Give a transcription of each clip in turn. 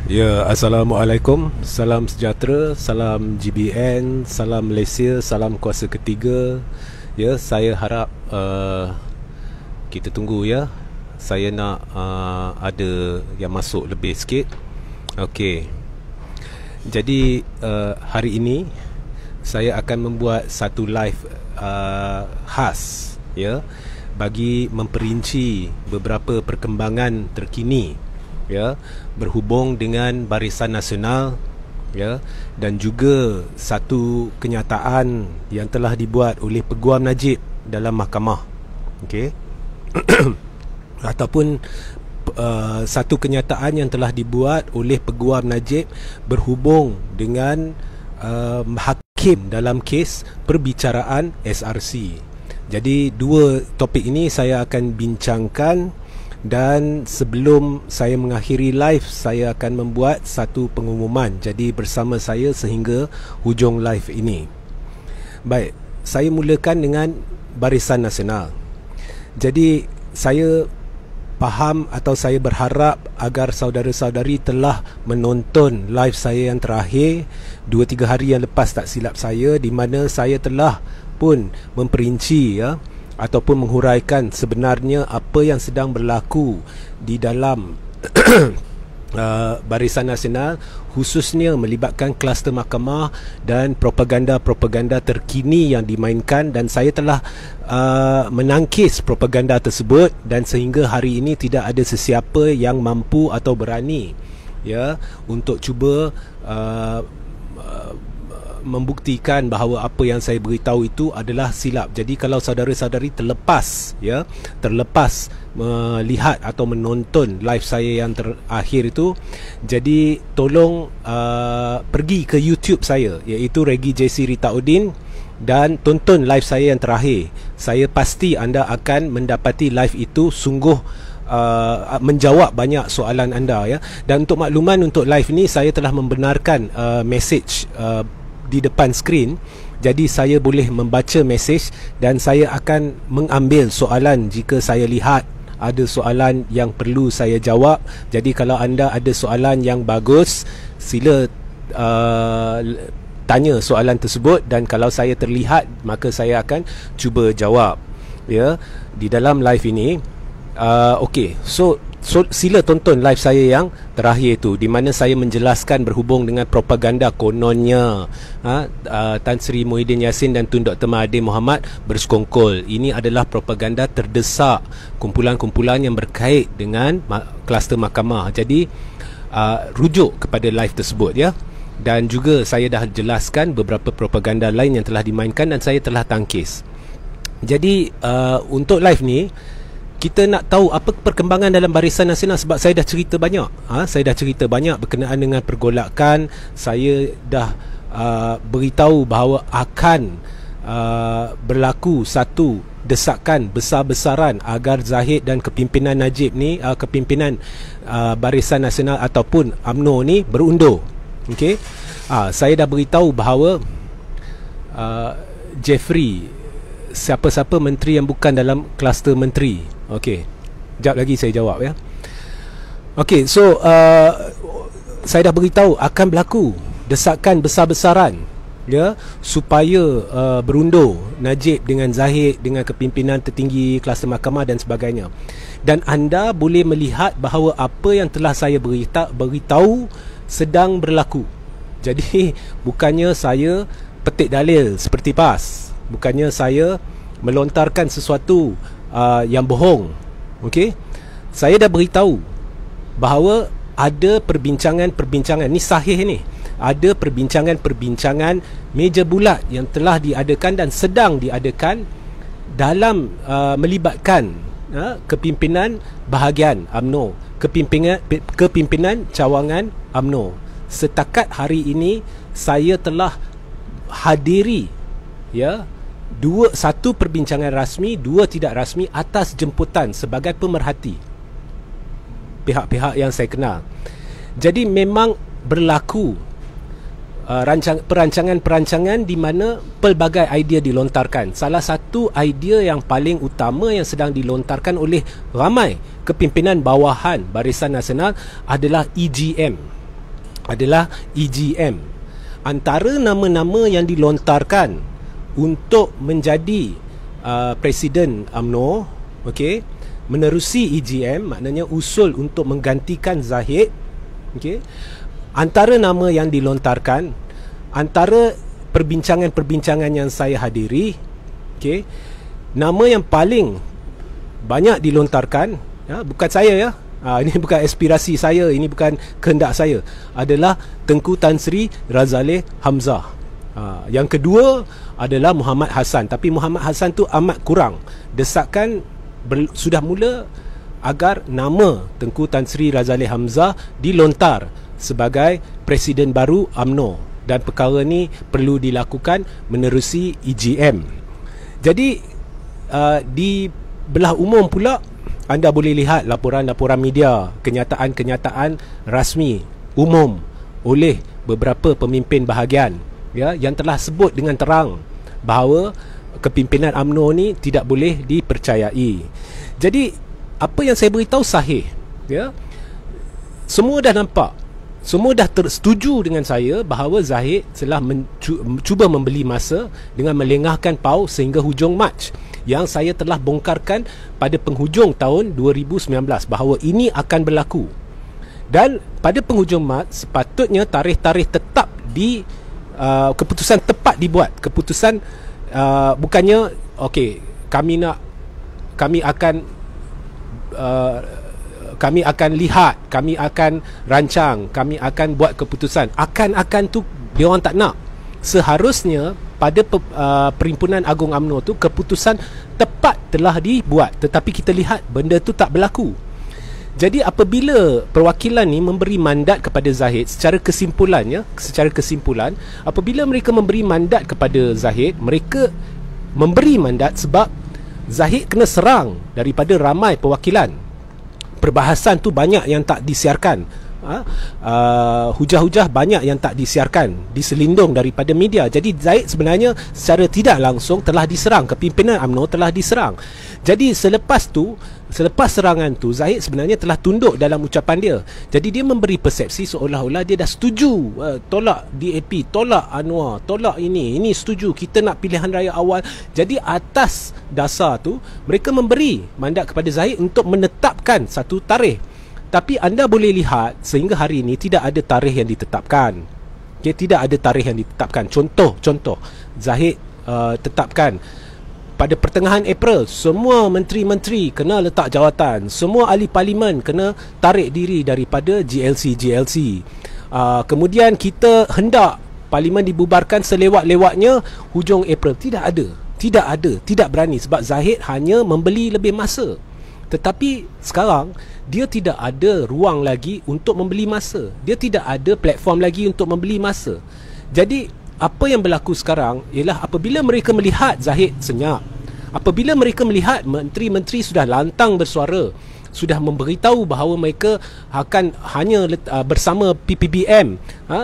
Ya, Assalamualaikum. Salam sejahtera, salam GBN, salam Malaysia, salam kuasa ketiga. Ya, saya harap kita tunggu ya. Saya nak ada yang masuk lebih sikit. Okey. Jadi hari ini saya akan membuat satu live khas ya, bagi memperinci beberapa perkembangan terkini ya, berhubung dengan Barisan Nasional ya, dan juga satu kenyataan yang telah dibuat oleh Peguam Najib dalam mahkamah. Okey. Ataupun satu kenyataan yang telah dibuat oleh Peguam Najib berhubung dengan hakim dalam kes perbicaraan SRC. Jadi dua topik ini saya akan bincangkan. Dan sebelum saya mengakhiri live, saya akan membuat satu pengumuman. Jadi bersama saya sehingga hujung live ini. Baik, saya mulakan dengan Barisan Nasional. Jadi saya faham atau saya berharap agar saudara-saudari telah menonton live saya yang terakhir 2-3 hari yang lepas tak silap saya, di mana saya telah pun memperinci ya, ataupun menghuraikan sebenarnya apa yang sedang berlaku di dalam Barisan Nasional, khususnya melibatkan kluster mahkamah dan propaganda-propaganda terkini yang dimainkan, dan saya telah menangkis propaganda tersebut, dan sehingga hari ini tidak ada sesiapa yang mampu atau berani ya untuk cuba membuktikan bahawa apa yang saya beritahu itu adalah silap. Jadi kalau saudara-saudari terlepas melihat atau menonton live saya yang terakhir itu, jadi tolong pergi ke YouTube saya, iaitu Regi JC Ritaudin, dan tonton live saya yang terakhir. Saya pasti anda akan mendapati live itu sungguh menjawab banyak soalan anda ya. Dan untuk makluman, untuk live ni saya telah membenarkan message di depan skrin. Jadi saya boleh membaca mesej dan saya akan mengambil soalan jika saya lihat ada soalan yang perlu saya jawab. Jadi kalau anda ada soalan yang bagus, sila tanya soalan tersebut, dan kalau saya terlihat maka saya akan cuba jawab ya di dalam live ini. Okey, so sila tonton live saya yang terakhir itu, di mana saya menjelaskan berhubung dengan propaganda kononnya Tan Sri Muhyiddin Yassin dan Tun Dr. Mahathir Mohamad bersekongkol. Ini adalah propaganda terdesak, kumpulan-kumpulan yang berkait dengan kluster mahkamah. Jadi rujuk kepada live tersebut ya. Dan juga saya dah jelaskan beberapa propaganda lain yang telah dimainkan dan saya telah tangkis. Jadi untuk live ni kita nak tahu apa perkembangan dalam Barisan Nasional, sebab saya dah cerita banyak. Saya dah cerita banyak berkenaan dengan pergolakan. Saya dah beritahu bahawa akan berlaku satu desakan besar-besaran agar Zahid dan kepimpinan Najib ni, kepimpinan Barisan Nasional ataupun UMNO ni berundur. Okey. Saya dah beritahu bahawa Jeffrey, siapa-siapa menteri yang bukan dalam kluster menteri. Okey, sekejap lagi saya jawab ya. Okey, so saya dah beritahu akan berlaku desakan besar-besaran ya, supaya berundur Najib dengan Zahid dengan kepimpinan tertinggi kluster mahkamah dan sebagainya. Dan anda boleh melihat bahawa apa yang telah saya beritahu sedang berlaku. Jadi bukannya saya petik dalil seperti PAS, bukannya saya melontarkan sesuatu yang bohong. Okey, saya dah beritahu bahawa ada perbincangan ni sahih ni, ada perbincangan meja bulat yang telah diadakan dan sedang diadakan dalam melibatkan kepimpinan bahagian UMNO, kepimpinan cawangan UMNO. Setakat hari ini saya telah hadiri ya, satu perbincangan rasmi, dua tidak rasmi atas jemputan sebagai pemerhati pihak-pihak yang saya kenal. Jadi memang berlaku perancangan-perancangan di mana pelbagai idea dilontarkan. Salah satu idea yang paling utama yang sedang dilontarkan oleh ramai kepimpinan bawahan Barisan Nasional adalah EGM. adalah EGM. Antara nama-nama yang dilontarkan untuk menjadi Presiden UMNO, okey, menerusi EGM, maknanya usul untuk menggantikan Zahid, okey. Antara nama yang dilontarkan, antara perbincangan-perbincangan yang saya hadiri, okey, nama yang paling banyak dilontarkan, ya, bukan saya ya, ini bukan aspirasi saya, ini bukan kehendak saya, adalah Tengku Tan Sri Razaleigh Hamzah. Yang kedua adalah Muhammad Hassan. Tapi Muhammad Hassan tu amat kurang. Desakan sudah mula agar nama Tengku Tan Sri Razaleigh Hamzah dilontar sebagai Presiden baru UMNO, dan perkara ni perlu dilakukan menerusi EGM. Jadi di belah umum pula, anda boleh lihat laporan-laporan media, kenyataan-kenyataan rasmi umum oleh beberapa pemimpin bahagian, ya, yang telah sebut dengan terang bahawa kepimpinan UMNO ni tidak boleh dipercayai. Jadi apa yang saya beritahu sahih, ya. Semua dah nampak, semua dah setuju dengan saya bahawa Zahid telah cuba membeli masa dengan melengahkan PAU sehingga hujung Mac, yang saya telah bongkarkan pada penghujung tahun 2019 bahawa ini akan berlaku. Dan pada penghujung Mac sepatutnya tarikh-tarikh tetap di keputusan tepat dibuat. Keputusan bukannya okey, kami akan lihat, kami akan rancang, kami akan buat keputusan. Akan tu dia orang tak nak. Seharusnya pada Perhimpunan Agung UMNO tu keputusan tepat telah dibuat, tetapi kita lihat benda tu tak berlaku. Jadi apabila perwakilan ni memberi mandat kepada Zahid, secara kesimpulan, apabila mereka memberi mandat kepada Zahid, mereka memberi mandat sebab Zahid kena serang daripada ramai perwakilan. Perbahasan tu banyak yang tak disiarkan, hujah-hujah banyak yang tak disiarkan, diselindung daripada media. Jadi Zahid sebenarnya secara tidak langsung telah diserang, kepimpinan UMNO telah diserang. Jadi selepas serangan tu, Zahid sebenarnya telah tunduk dalam ucapan dia. Jadi dia memberi persepsi seolah-olah dia dah setuju, tolak DAP, tolak Anwar, tolak ini setuju, kita nak pilihan raya awal. Jadi atas dasar tu mereka memberi mandat kepada Zahid untuk menetapkan satu tarikh. Tapi anda boleh lihat sehingga hari ini tidak ada tarikh yang ditetapkan. Okay, tidak ada tarikh yang ditetapkan. Contoh Zahid tetapkan pada pertengahan April semua menteri-menteri kena letak jawatan, semua ahli parlimen kena tarik diri daripada GLC. Kemudian kita hendak parlimen dibubarkan selewat-lewatnya hujung April. Tidak berani sebab Zahid hanya membeli lebih masa. Tetapi sekarang dia tidak ada ruang lagi untuk membeli masa. Dia tidak ada platform lagi untuk membeli masa. Jadi apa yang berlaku sekarang ialah apabila mereka melihat Zahid senyap, apabila mereka melihat menteri-menteri sudah lantang bersuara, sudah memberitahu bahawa mereka akan hanya bersama PPBM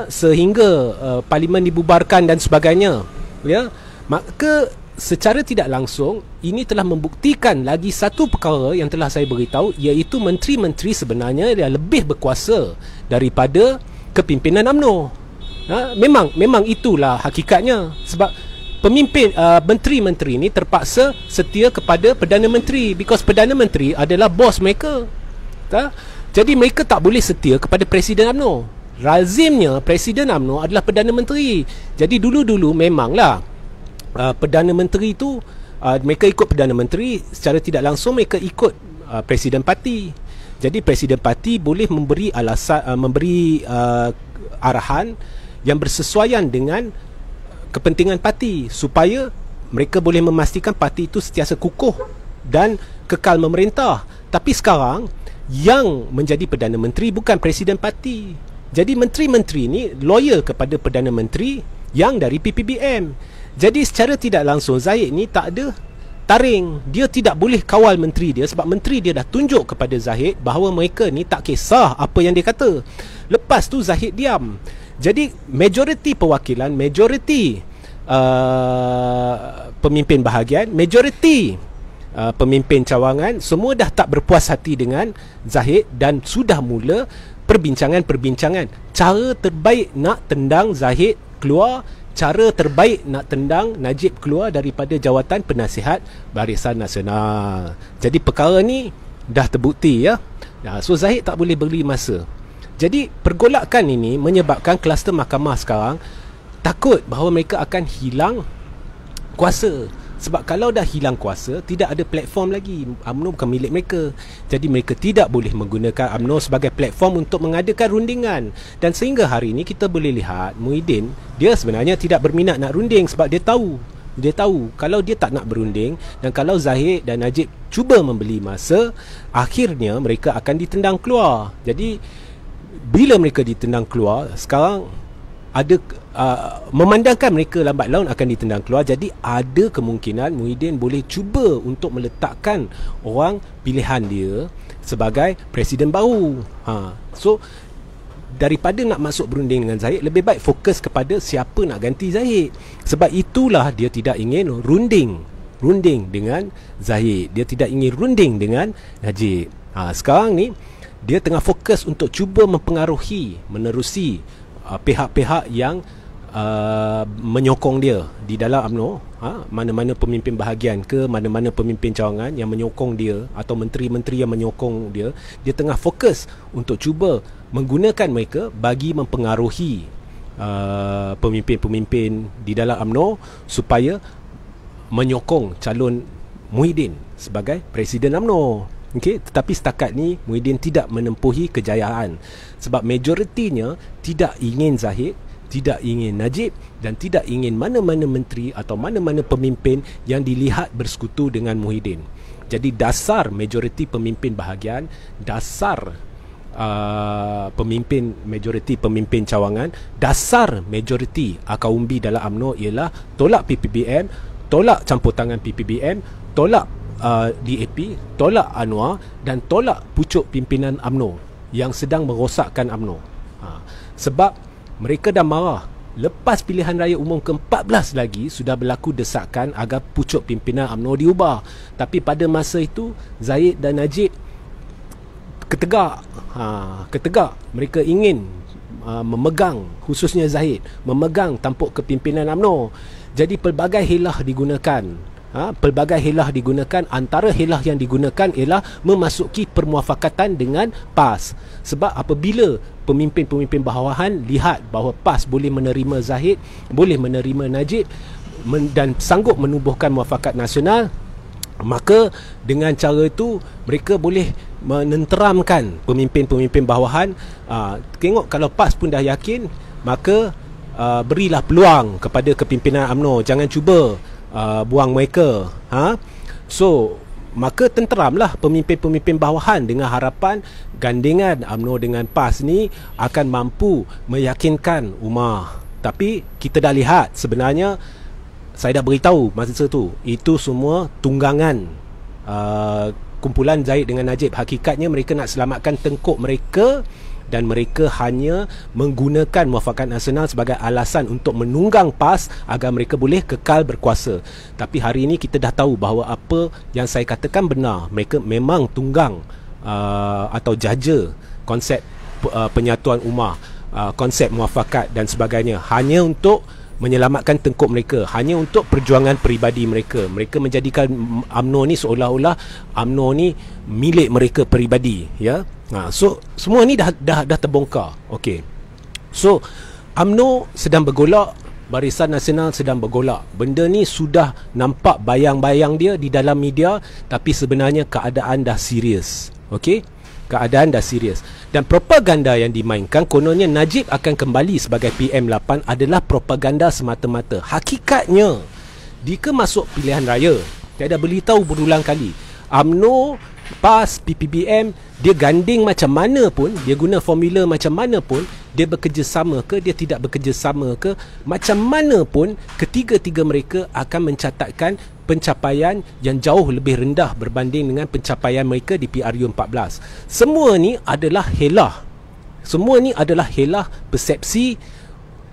sehingga parlimen dibubarkan dan sebagainya, ya, maka secara tidak langsung ini telah membuktikan lagi satu perkara yang telah saya beritahu, iaitu menteri-menteri sebenarnya dia lebih berkuasa daripada kepimpinan UMNO. Memang itulah hakikatnya, sebab pemimpin menteri-menteri ini terpaksa setia kepada Perdana Menteri, because Perdana Menteri adalah bos mereka. Jadi mereka tak boleh setia kepada Presiden UMNO. Lazimnya Presiden UMNO adalah Perdana Menteri. Jadi dulu-dulu memanglah Perdana Menteri itu mereka ikut Perdana Menteri, secara tidak langsung mereka ikut Presiden Parti. Jadi Presiden Parti boleh memberi arahan yang bersesuaian dengan kepentingan parti supaya mereka boleh memastikan parti itu sentiasa kukuh dan kekal memerintah. Tapi sekarang yang menjadi Perdana Menteri bukan Presiden Parti. Jadi menteri-menteri ini loyal kepada Perdana Menteri yang dari PPBM. Jadi secara tidak langsung Zahid ni tak ada taring. Dia tidak boleh kawal menteri dia sebab menteri dia dah tunjuk kepada Zahid bahawa mereka ni tak kisah apa yang dia kata. Lepas tu Zahid diam. Jadi majoriti perwakilan, majoriti pemimpin bahagian, majoriti pemimpin cawangan semua dah tak berpuas hati dengan Zahid dan sudah mula perbincangan cara terbaik nak tendang Zahid keluar, cara terbaik nak tendang Najib keluar daripada jawatan penasihat Barisan Nasional. Jadi perkara ni dah terbukti ya. So Zahid tak boleh beri masa. Jadi pergolakan ini menyebabkan kluster mahkamah sekarang takut bahawa mereka akan hilang kuasa. Sebab kalau dah hilang kuasa, tidak ada platform lagi. UMNO bukan milik mereka. Jadi mereka tidak boleh menggunakan UMNO sebagai platform untuk mengadakan rundingan. Dan sehingga hari ini kita boleh lihat Muhyiddin, dia sebenarnya tidak berminat nak runding sebab dia tahu kalau dia tak nak berunding dan kalau Zahid dan Najib cuba membeli masa, akhirnya mereka akan ditendang keluar. Jadi bila mereka ditendang keluar, sekarang ada memandangkan mereka lambat laun akan ditendang keluar. Jadi ada kemungkinan Muhyiddin boleh cuba untuk meletakkan orang pilihan dia sebagai presiden baru. So daripada nak masuk berunding dengan Zahid, lebih baik fokus kepada siapa nak ganti Zahid. Sebab itulah dia tidak ingin runding dengan Zahid, dia tidak ingin runding dengan Najib. Sekarang ni dia tengah fokus untuk cuba mempengaruhi, menerusi pihak-pihak yang menyokong dia di dalam UMNO, mana-mana pemimpin bahagian ke mana-mana pemimpin cawangan yang menyokong dia atau menteri-menteri yang menyokong dia. Dia tengah fokus untuk cuba menggunakan mereka bagi mempengaruhi pemimpin-pemimpin di dalam UMNO supaya menyokong calon Muhyiddin sebagai presiden UMNO. Okay, tetapi setakat ni Muhyiddin tidak menempuhi kejayaan sebab majoritinya tidak ingin Zahid, tidak ingin Najib dan tidak ingin mana-mana menteri atau mana-mana pemimpin yang dilihat bersekutu dengan Muhyiddin. Jadi dasar majoriti pemimpin bahagian, dasar majoriti pemimpin cawangan, dasar majoriti akar umbi dalam UMNO ialah tolak PPBM, tolak campur tangan PPBM, tolak DAP, tolak Anwar dan tolak pucuk pimpinan UMNO yang sedang merosakkan UMNO. Sebab mereka dah marah. Lepas pilihan raya umum ke-14 lagi sudah berlaku desakan agar pucuk pimpinan UMNO diubah. Tapi pada masa itu Zahid dan Najib ketegak. Mereka ingin memegang, khususnya Zahid, memegang tampuk kepimpinan UMNO. Jadi pelbagai hilah digunakan. Antara hilah yang digunakan ialah memasuki permuafakatan dengan PAS. Sebab apabila pemimpin-pemimpin bawahan lihat bahawa PAS boleh menerima Zahid, boleh menerima Najib dan sanggup menubuhkan muafakat nasional, maka dengan cara itu mereka boleh menenteramkan pemimpin-pemimpin bawahan. Tengok kalau PAS pun dah yakin, maka berilah peluang kepada kepimpinan UMNO, jangan cuba buang mereka. So maka tenteramlah pemimpin-pemimpin bawahan dengan harapan gandingan UMNO dengan PAS ni akan mampu meyakinkan ummah. Tapi kita dah lihat sebenarnya, saya dah beritahu masa tu, itu semua tunggangan kumpulan Zahid dengan Najib. Hakikatnya mereka nak selamatkan tengkuk mereka dan mereka hanya menggunakan muafakat nasional sebagai alasan untuk menunggang PAS agar mereka boleh kekal berkuasa. Tapi hari ini kita dah tahu bahawa apa yang saya katakan benar. Mereka memang tunggang atau jaja konsep penyatuan ummah, konsep muafakat dan sebagainya, hanya untuk menyelamatkan tengkuk mereka, hanya untuk perjuangan peribadi mereka. Mereka menjadikan UMNO ni seolah-olah UMNO ni milik mereka peribadi, ya. So semua ni dah terbongkar. Okey. So UMNO sedang bergolak, Barisan Nasional sedang bergolak. Benda ni sudah nampak bayang-bayang dia di dalam media, tapi sebenarnya keadaan dah serius. Okey? Keadaan dah serius. Dan propaganda yang dimainkan, kononnya Najib akan kembali sebagai PM8, adalah propaganda semata-mata. Hakikatnya, jika masuk pilihan raya, saya dah beritahu berulang kali, UMNO, PAS, PPBM, dia ganding macam mana pun, dia guna formula macam mana pun, dia bekerjasama ke, dia tidak bekerjasama ke, macam mana pun, ketiga-tiga mereka akan mencatatkan pencapaian yang jauh lebih rendah berbanding dengan pencapaian mereka di PRU14. Semua ni adalah helah. Semua ni adalah helah persepsi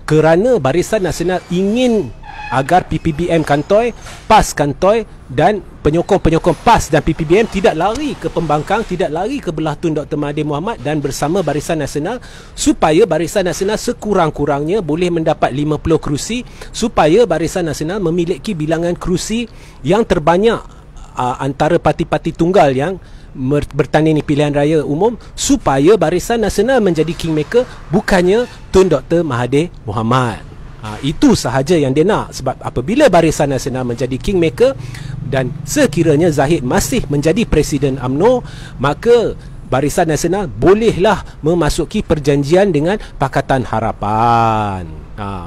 kerana Barisan Nasional ingin agar PPBM kantoi, PAS kantoi dan penyokong-penyokong PAS dan PPBM tidak lari ke pembangkang, tidak lari ke belah tun Dr. Mahathir Mohamad dan bersama Barisan Nasional, supaya Barisan Nasional sekurang-kurangnya boleh mendapat 50 kerusi, supaya Barisan Nasional memiliki bilangan kerusi yang terbanyak antara parti-parti tunggal yang bertanding di pilihan raya umum, supaya Barisan Nasional menjadi kingmaker, bukannya Tun Dr. Mahathir Mohamad. Itu sahaja yang dia nak. Sebab apabila Barisan Nasional menjadi kingmaker dan sekiranya Zahid masih menjadi Presiden UMNO, maka Barisan Nasional bolehlah memasuki perjanjian dengan Pakatan Harapan.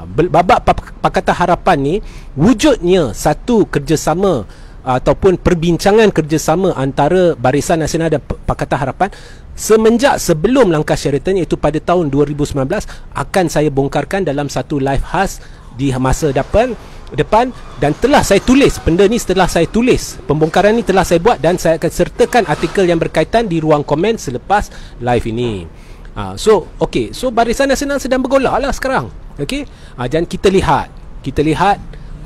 Babak Pakatan Harapan ni wujudnya satu kerjasama ataupun perbincangan kerjasama antara Barisan Nasional dan Pakatan Harapan semenjak sebelum langkah Sheraton, iaitu pada tahun 2019, akan saya bongkarkan dalam satu live khas di masa depan, dan telah saya tulis benda ni. Setelah saya tulis, pembongkaran ni telah saya buat dan saya akan sertakan artikel yang berkaitan di ruang komen selepas live ini. So Barisan Nasional sedang bergolak lah sekarang. Dan kita lihat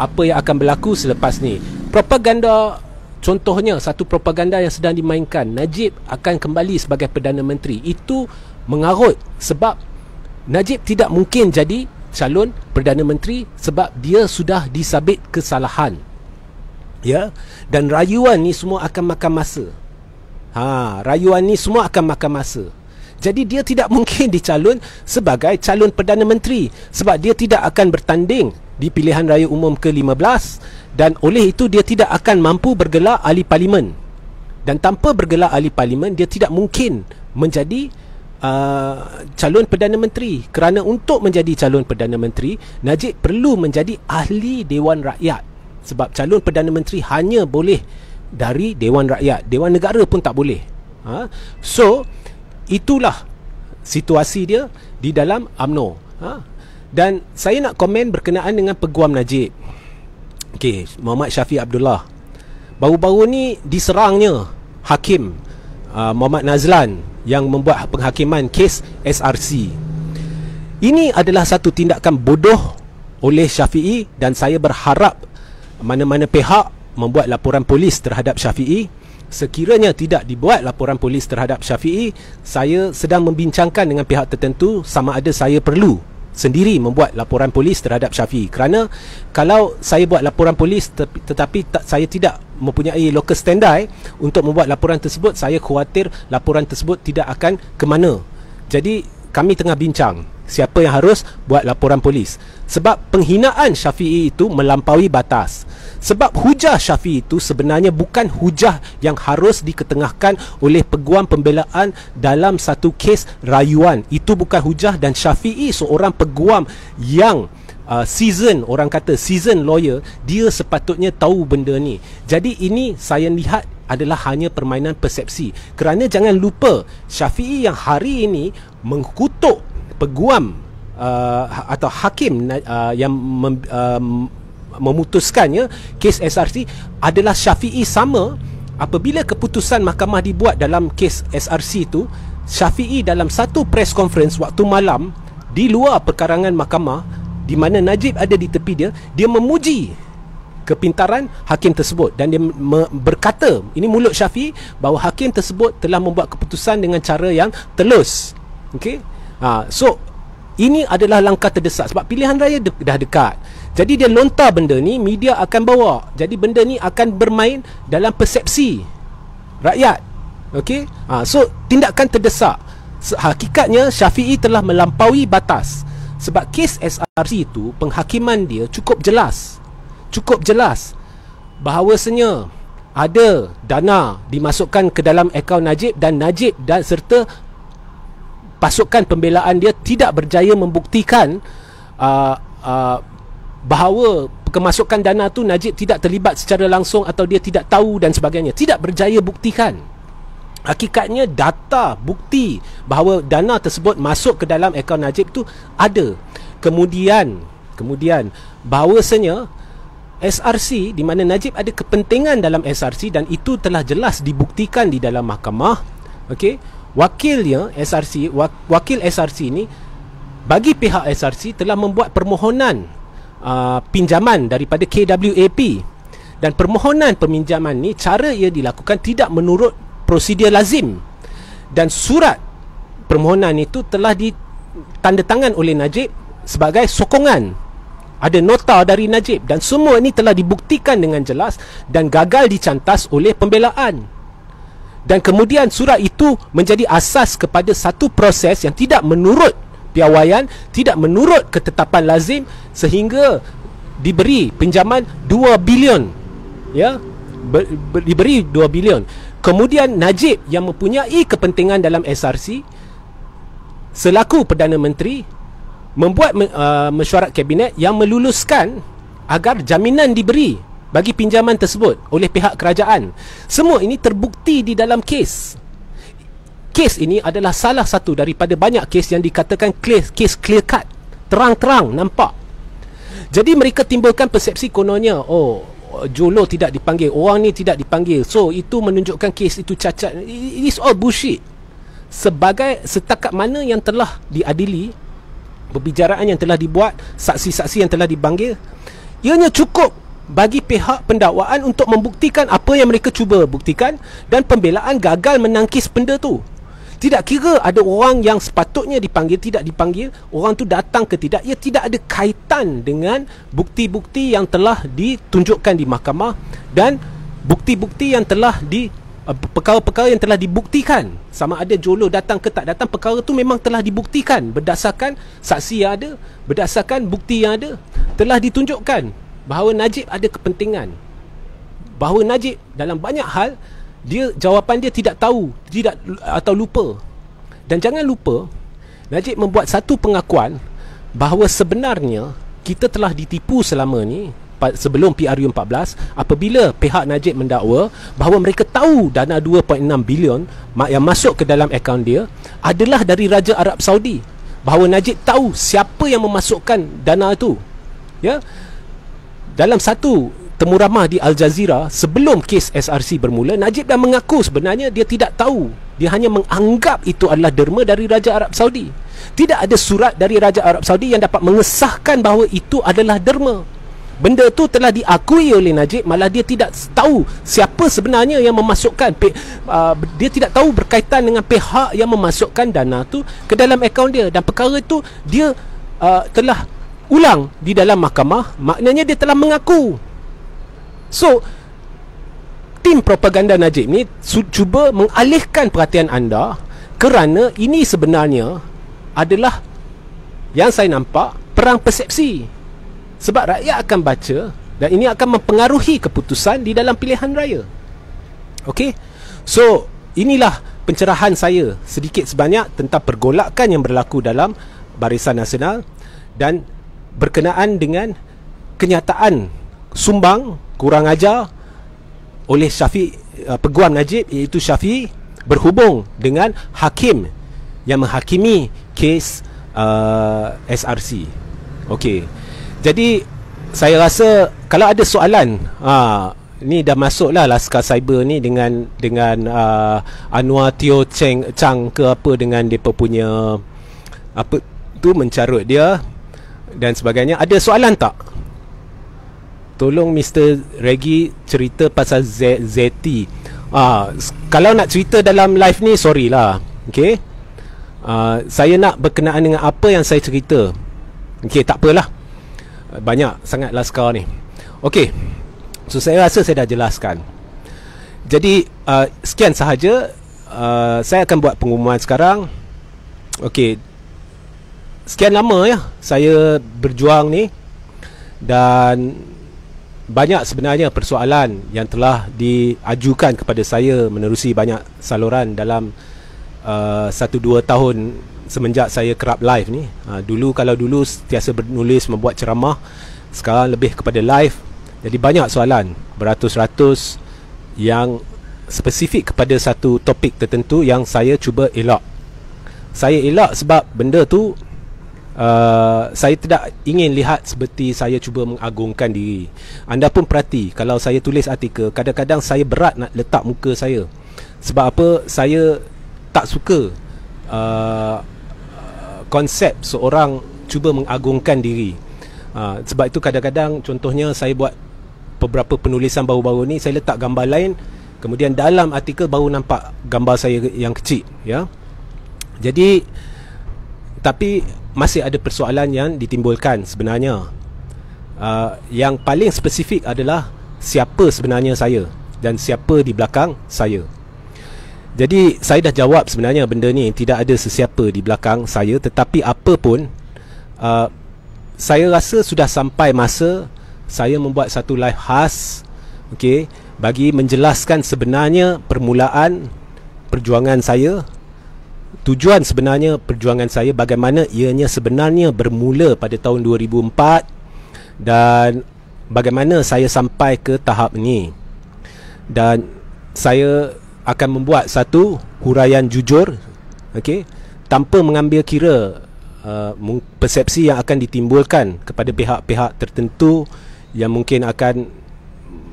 apa yang akan berlaku selepas ni. Propaganda, contohnya satu propaganda yang sedang dimainkan, Najib akan kembali sebagai Perdana Menteri. Itu mengarut sebab Najib tidak mungkin jadi calon Perdana Menteri sebab dia sudah disabit kesalahan. Dan rayuan ni semua akan makan masa. Rayuan ni semua akan makan masa. Jadi dia tidak mungkin dicalon sebagai calon Perdana Menteri sebab dia tidak akan bertanding di pilihan raya umum ke-15 dan oleh itu dia tidak akan mampu bergelar ahli parlimen. Dan tanpa bergelar ahli parlimen, dia tidak mungkin menjadi calon Perdana Menteri. Kerana untuk menjadi calon Perdana Menteri, Najib perlu menjadi ahli Dewan Rakyat. Sebab calon Perdana Menteri hanya boleh dari Dewan Rakyat. Dewan Negara pun tak boleh. So itulah situasi dia di dalam UMNO. Dan saya nak komen berkenaan dengan peguam Najib. Muhammad Syafiq Abdullah. Baru-baru ni diserangnya Hakim Muhammad Nazlan yang membuat penghakiman kes SRC. Ini adalah satu tindakan bodoh oleh Syafi'i dan saya berharap mana-mana pihak membuat laporan polis terhadap Syafi'i. Sekiranya tidak dibuat laporan polis terhadap Syafi'i, saya sedang membincangkan dengan pihak tertentu sama ada saya perlu sendiri membuat laporan polis terhadap Syafi'i. Kerana kalau saya buat laporan polis tetapi saya tidak mempunyai locus standi untuk membuat laporan tersebut, saya khawatir laporan tersebut tidak akan ke mana. Jadi kami tengah bincang siapa yang harus buat laporan polis. Sebab penghinaan Syafi'i itu melampaui batas. Sebab hujah Syafi'i itu sebenarnya bukan hujah yang harus diketengahkan oleh peguam pembelaan dalam satu kes rayuan. Itu bukan hujah dan Syafi'i seorang peguam yang season, orang kata season lawyer, dia sepatutnya tahu benda ni. Jadi ini saya lihat adalah hanya permainan persepsi. Kerana jangan lupa, Syafi'i yang hari ini mengkutuk peguam atau hakim yang memutuskannya kes SRC adalah Syafi'i sama. Apabila keputusan mahkamah dibuat dalam kes SRC itu, Syafi'i dalam satu press conference waktu malam di luar perkarangan mahkamah, di mana Najib ada di tepi dia, dia memuji kepintaran hakim tersebut dan dia berkata, ini mulut Syafi'i, bahawa hakim tersebut telah membuat keputusan dengan cara yang telus. So ini adalah langkah terdesak sebab pilihan raya dah dekat. Jadi dia lontar benda ni, media akan bawa. Jadi benda ni akan bermain dalam persepsi rakyat. So tindakan terdesak. Hakikatnya Syafi'i telah melampaui batas. Sebab kes SRC itu, penghakiman dia cukup jelas. Bahawasanya ada dana dimasukkan ke dalam akaun Najib dan Najib dan serta pasukan pembelaan dia tidak berjaya membuktikan bahawa kemasukan dana tu Najib tidak terlibat secara langsung atau dia tidak tahu dan sebagainya. Tidak berjaya buktikan. Hakikatnya data bukti bahawa dana tersebut masuk ke dalam akaun Najib tu ada. Kemudian bahawasanya SRC, di mana Najib ada kepentingan dalam SRC dan itu telah jelas dibuktikan di dalam mahkamah. Wakil SRC ini bagi pihak SRC telah membuat permohonan pinjaman daripada KWAP, dan permohonan peminjaman ni cara ia dilakukan tidak menurut prosedur lazim, dan surat permohonan itu telah ditandatangan oleh Najib sebagai sokongan. Ada nota dari Najib, dan semua ini telah dibuktikan dengan jelas dan gagal dicantas oleh pembelaan. Dan kemudian surat itu menjadi asas kepada satu proses yang tidak menurut piawaian, tidak menurut ketetapan lazim, sehingga diberi pinjaman 2 bilion, ya, diberi 2 bilion. Kemudian Najib yang mempunyai kepentingan dalam SRC selaku Perdana Menteri membuat mesyuarat kabinet yang meluluskan agar jaminan diberi bagi pinjaman tersebut oleh pihak kerajaan. Semua ini terbukti di dalam kes. Kes ini adalah salah satu daripada banyak kes yang dikatakan kes clear cut, terang-terang nampak. Jadi mereka timbulkan persepsi kononnya, oh, Jolo tidak dipanggil, orang ni tidak dipanggil, so itu menunjukkan kes itu cacat. It is all bullshit. Setakat mana yang telah diadili, perbicaraan yang telah dibuat, saksi-saksi yang telah dipanggil, ianya cukup bagi pihak pendakwaan untuk membuktikan apa yang mereka cuba buktikan, dan pembelaan gagal menangkis benda tu. Tidak kira ada orang yang sepatutnya dipanggil tidak dipanggil, orang tu datang ke tidak, ia tidak ada kaitan dengan bukti-bukti yang telah ditunjukkan di mahkamah dan bukti-bukti yang telah perkara-perkara yang telah dibuktikan. Sama ada Jolo datang ke tak datang, perkara tu memang telah dibuktikan berdasarkan saksi yang ada, berdasarkan bukti yang ada. Telah ditunjukkan bahawa Najib ada kepentingan, bahawa Najib dalam banyak hal jawapan dia tidak tahu, tidak atau lupa. Dan jangan lupa, Najib membuat satu pengakuan bahawa sebenarnya kita telah ditipu selama ni sebelum PRU14, apabila pihak Najib mendakwa bahawa mereka tahu dana 2.6 bilion yang masuk ke dalam akaun dia adalah dari Raja Arab Saudi, bahawa Najib tahu siapa yang memasukkan dana itu. Ya, dalam satu temu ramah di Al Jazeera sebelum kes SRC bermula, Najib dah mengaku sebenarnya dia tidak tahu, dia hanya menganggap itu adalah derma dari Raja Arab Saudi. Tidak ada surat dari Raja Arab Saudi yang dapat mengesahkan bahawa itu adalah derma. Benda tu telah diakui oleh Najib, malah dia tidak tahu siapa sebenarnya yang memasukkan, dia tidak tahu berkaitan dengan pihak yang memasukkan dana tu ke dalam akaun dia, dan perkara itu dia telah ulang di dalam mahkamah, maknanya dia telah mengaku. So, tim propaganda Najib ni cuba mengalihkan perhatian anda kerana ini sebenarnya adalah, yang saya nampak, perang persepsi. Sebab rakyat akan baca dan ini akan mempengaruhi keputusan di dalam pilihan raya. Okey? So, inilah pencerahan saya sedikit sebanyak tentang pergolakan yang berlaku dalam Barisan Nasional dan berkenaan dengan kenyataan sumbang kurang ajar oleh Syafiq, peguam Najib, iaitu Syafiq, berhubung dengan hakim yang menghakimi kes SRC. Okey. Jadi saya rasa kalau ada soalan, ni dah masuklah Laskar Cyber ni dengan Anwar Teo Chang ke apa, dengan depa punya apa tu mencarut dia dan sebagainya. Ada soalan tak? Tolong Mr. Reggie cerita pasal ZT. Kalau nak cerita dalam live ni, sorry lah. Okay, saya nak berkenaan dengan apa yang saya cerita. Okay, tak apalah, banyak sangat Laskar ni. Okay, so saya rasa saya dah jelaskan. Jadi sekian sahaja. Saya akan buat pengumuman sekarang. Okay, sekian lama ya saya berjuang ni, dan banyak sebenarnya persoalan yang telah diajukan kepada saya menerusi banyak saluran dalam 1-2 tahun semenjak saya kerap live ni. Kalau dulu sentiasa menulis, membuat ceramah, sekarang lebih kepada live. Jadi banyak soalan beratus-ratus yang spesifik kepada satu topik tertentu yang saya cuba elak. Saya elak sebab benda tu saya tidak ingin lihat seperti saya cuba mengagungkan diri. Anda pun perhati, kalau saya tulis artikel, kadang-kadang saya berat nak letak muka saya. Sebab apa? Saya tak suka konsep seorang cuba mengagungkan diri. Sebab itu kadang-kadang contohnya saya buat beberapa penulisan baru-baru ni, saya letak gambar lain, kemudian dalam artikel baru nampak gambar saya yang kecil, ya. Jadi tapi masih ada persoalan yang ditimbulkan sebenarnya. Yang paling spesifik adalah siapa sebenarnya saya dan siapa di belakang saya. Jadi saya dah jawab sebenarnya benda ni, tidak ada sesiapa di belakang saya. Tetapi apa pun, saya rasa sudah sampai masa saya membuat satu live khas, okey, bagi menjelaskan sebenarnya permulaan perjuangan saya, tujuan sebenarnya perjuangan saya, bagaimana ianya sebenarnya bermula pada tahun 2004 dan bagaimana saya sampai ke tahap ini. Dan saya akan membuat satu huraian jujur, okey, tanpa mengambil kira persepsi yang akan ditimbulkan kepada pihak-pihak tertentu yang mungkin akan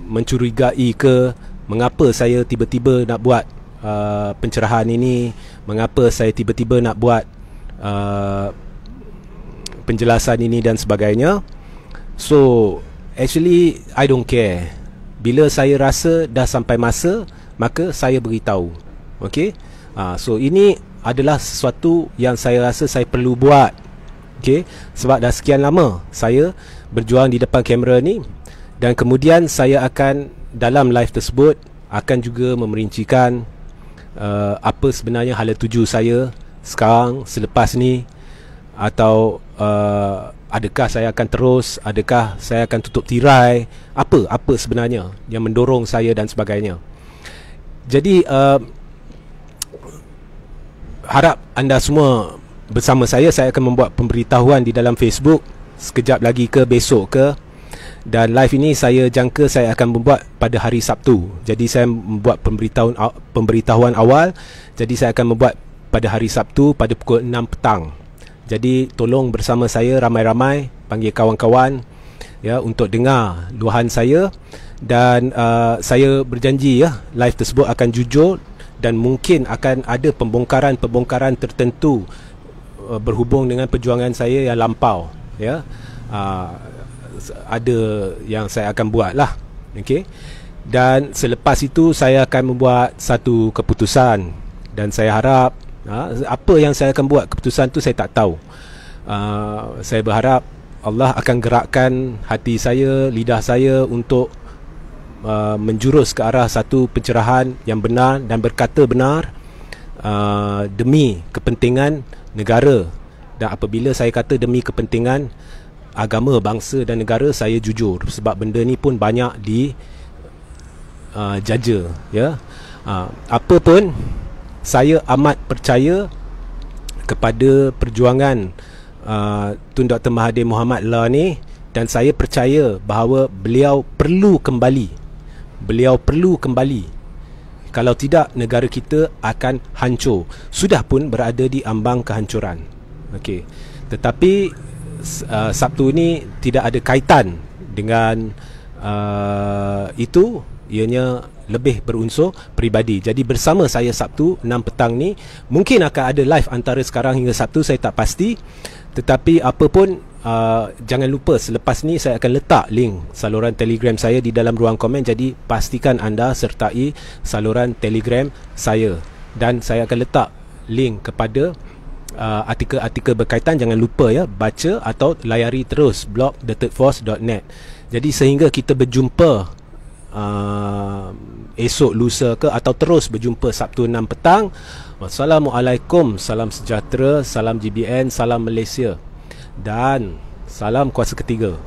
mencurigai ke mengapa saya tiba-tiba nak buat pencerahan ini, mengapa saya tiba-tiba nak buat penjelasan ini dan sebagainya. So actually I don't care. Bila saya rasa dah sampai masa, maka saya beritahu. Okey. So ini adalah sesuatu yang saya rasa saya perlu buat. Okey, sebab dah sekian lama saya berjuang di depan kamera ni, dan kemudian saya akan dalam live tersebut akan juga memerincikan apa sebenarnya hala tuju saya sekarang selepas ni, atau adakah saya akan terus, adakah saya akan tutup tirai, apa sebenarnya yang mendorong saya dan sebagainya. Jadi harap anda semua bersama saya akan membuat pemberitahuan di dalam Facebook sekejap lagi ke besok ke. Dan live ini saya jangka saya akan membuat pada hari Sabtu. Jadi saya membuat pemberitahuan awal. Jadi saya akan membuat pada hari Sabtu pada pukul 6 petang. Jadi tolong bersama saya ramai-ramai, panggil kawan-kawan, ya, untuk dengar luahan saya. Dan saya berjanji, ya, live tersebut akan jujur dan mungkin akan ada pembongkaran-pembongkaran tertentu berhubung dengan perjuangan saya yang lampau, ya. Ada yang saya akan buat lah, okay? Dan selepas itu saya akan membuat satu keputusan, dan saya harap apa yang saya akan buat keputusan tu saya tak tahu. Saya berharap Allah akan gerakkan hati saya, lidah saya untuk menjurus ke arah satu pencerahan yang benar dan berkata benar demi kepentingan negara. Dan apabila saya kata demi kepentingan agama, bangsa dan negara, saya jujur, sebab benda ni pun banyak jaja, ya. Apa pun, saya amat percaya kepada perjuangan Tun Dr. Mahathir Mohamad lah ni, dan saya percaya bahawa beliau perlu kembali. Beliau perlu kembali. Kalau tidak, negara kita akan hancur. Sudah pun berada di ambang kehancuran. Okey. Tetapi Sabtu ni tidak ada kaitan dengan itu. Ianya lebih berunsur peribadi. Jadi bersama saya Sabtu 6 petang ni, mungkin akan ada live antara sekarang hingga Sabtu, saya tak pasti. Tetapi apa pun, jangan lupa selepas ni saya akan letak link saluran Telegram saya di dalam ruang komen. Jadi pastikan anda sertai saluran Telegram saya, dan saya akan letak link kepada artikel-artikel berkaitan. Jangan lupa, ya, baca atau layari terus blog thethirdforce.net. Jadi sehingga kita berjumpa esok lusa ke, atau terus berjumpa Sabtu 6 petang. Wassalamualaikum, salam sejahtera, salam GBN, salam Malaysia, dan salam kuasa ketiga.